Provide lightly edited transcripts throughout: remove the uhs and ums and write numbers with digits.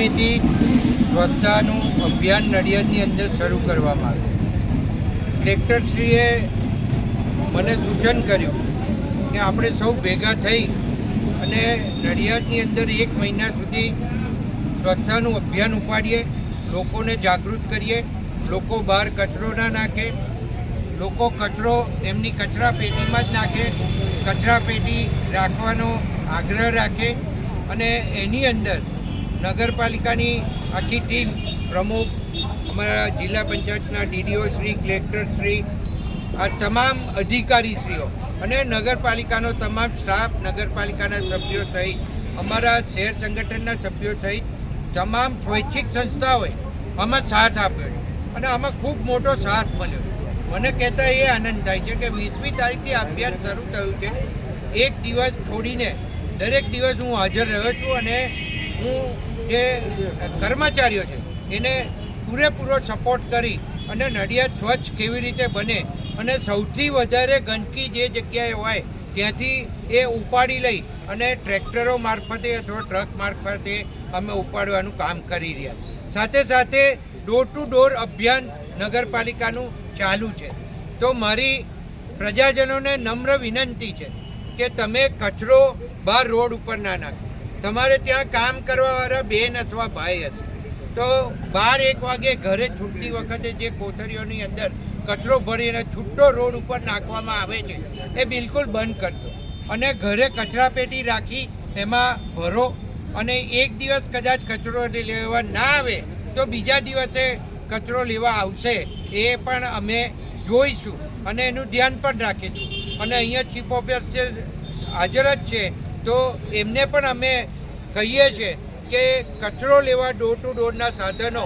21મીથી સ્વચ્છતાનું અભિયાન નડિયાદની અંદર શરૂ કરવામાં આવ્યું. કલેક્ટરશ્રીએ મને સૂચન કર્યું કે આપણે સૌ ભેગા થઈ અને નડિયાદની અંદર 1 મહિના સુધી સ્વચ્છતાનું અભિયાન ઉપાડીએ, લોકોને જાગૃત કરીએ, લોકો બહાર કચરો ના નાખે, લોકો કચરો એમની કચરા પેટીમાં જ નાખે, કચરા પેટી રાખવાનો આગ્રહ રાખે અને એની અંદર નગરપાલિકાની આખી ટીમ, પ્રમુખ, અમારા જિલ્લા પંચાયતના ડીડીઓ શ્રી, કલેક્ટર શ્રી, આ તમામ અધિકારીશ્રીઓ અને નગરપાલિકાનો તમામ સ્ટાફ, નગરપાલિકાના સભ્યો સહિત, અમારા શહેર સંગઠનના સભ્યો સહિત તમામ સ્વૈચ્છિક સંસ્થાઓએ આમાં સાથ આપ્યો છે અને આમાં ખૂબ મોટો સાથ મળ્યો. મને કહેતા એ આનંદ થાય છે કે 20મી તારીખથી અભિયાન શરૂ થયું છે. એક દિવસ છોડીને દરેક દિવસ હું હાજર રહ્યો છું અને હું જે કર્મચારીઓ છે એને પૂરેપૂરો સપોર્ટ કરી અને નડિયાદ સ્વચ્છ કેવી રીતે બને અને સૌથી વધારે ગંદકી જે જગ્યાએ હોય ત્યાંથી એ ઉપાડી લઈ અને ટ્રેક્ટરો મારફતે અથવા ટ્રક મારફતે અમે ઉપાડવાનું કામ કરી રહ્યા. સાથે સાથે ડોર ટુ ડોર અભિયાન નગરપાલિકાનું ચાલુ છે. તો મારી પ્રજાજનોને નમ્ર વિનંતી છે કે તમે કચરો બહાર રોડ ઉપર ના નાખો. તમારે ત્યાં કામ કરવાવાળા બેન અથવા ભાઈ હશે તો 12-1 વાગે ઘરે છૂટતી વખતે જે કોથળીઓની અંદર કચરો ભરીને છૂટો રોડ ઉપર નાખવામાં આવે છે એ બિલકુલ બંધ કરજો અને ઘરે કચરાપેટી રાખી એમાં ભરો. અને એક દિવસ કદાચ કચરો લેવા ના આવે તો બીજા દિવસે કચરો લેવા આવશે એ પણ અમે જોઈશું અને એનું ધ્યાન પણ રાખીશું. અને અહીંયા ચીફ ઓફિસર હાજર જ છે તો એમને પણ અમે કહીએ છીએ કે કચરો લેવા ડોર ટુ ડોરના સાધનો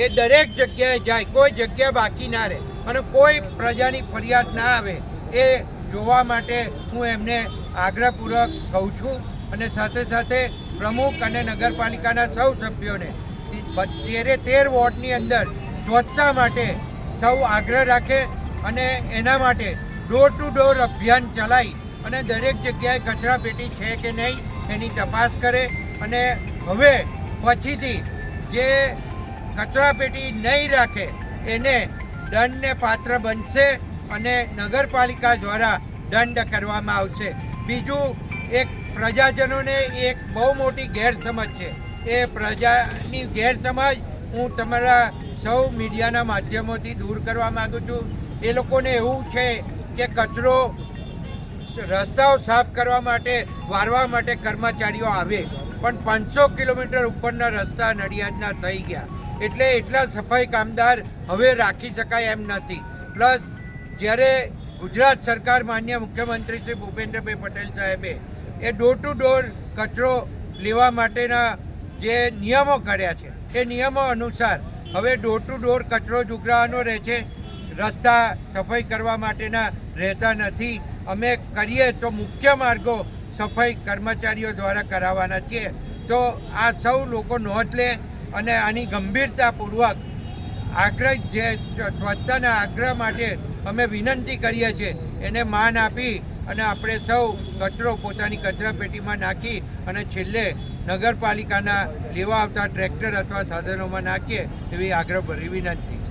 એ દરેક જગ્યાએ જાય, કોઈ જગ્યા બાકી ના રહે અને કોઈ પ્રજાની ફરિયાદ ના આવે એ જોવા માટે હું એમને આગ્રહપૂર્વક કહું છું. અને સાથે સાથે પ્રમુખ અને નગરપાલિકાના સૌ સભ્યોને 13 વોર્ડની અંદર સ્વચ્છતા માટે સૌ આગ્રહ રાખે અને એના માટે ડોર ટુ ડોર અભિયાન ચલાવી અને દરેક જગ્યાએ કચરાપેટી છે કે નહીં એની તપાસ કરે. અને હવે પછીથી જે કચરાપેટી નહીં રાખે એને દંડને પાત્ર બનશે અને નગરપાલિકા દ્વારા દંડ કરવામાં આવશે. બીજું, એક પ્રજાજનોને એક બહુ મોટી ગેરસમજ છે. એ પ્રજાની ગેરસમજ હું તમારા સૌ મીડિયાના માધ્યમોથી દૂર કરવા માગું છું. એ લોકોને એવું છે કે કચરો રસ્તાઓ સાફ કરવા માટે, વારવા માટે કર્મચારીઓ આવે, પણ 500 કિલોમીટર ઉપરના રસ્તા નડિયાદના થઈ ગયા એટલે એટલા સફાઈ કામદાર હવે રાખી શકાય એમ નથી. પ્લસ જ્યારે ગુજરાત સરકાર, માન્ય મુખ્યમંત્રી શ્રી ભૂપેન્દ્રભાઈ પટેલ સાહેબે એ ડોર ટુ ડોર કચરો લેવા માટેના જે નિયમો કર્યા છે એ નિયમો અનુસાર હવે ડોર ટુ ડોર કચરો જ ઉઘરાવાનો રહે છે, રસ્તા સફાઈ કરવા માટેના રહેતા નથી. અમે કરીએ તો મુખ્ય માર્ગો સફાઈ કર્મચારીઓ દ્વારા કરાવવાના છીએ. તો આ સૌ લોકો નોંધ લે અને આની ગંભીરતાપૂર્વક આગ્રહ, જે સ્વચ્છતાના આગ્રહ માટે અમે વિનંતી કરીએ છીએ એને માન આપી અને આપણે સૌ કચરો પોતાની કચરાપેટીમાં નાખી અને છેલ્લે નગરપાલિકાના લેવા આવતા ટ્રેક્ટર અથવા સાધનોમાં નાખીએ એવી આગ્રહભરી વિનંતી.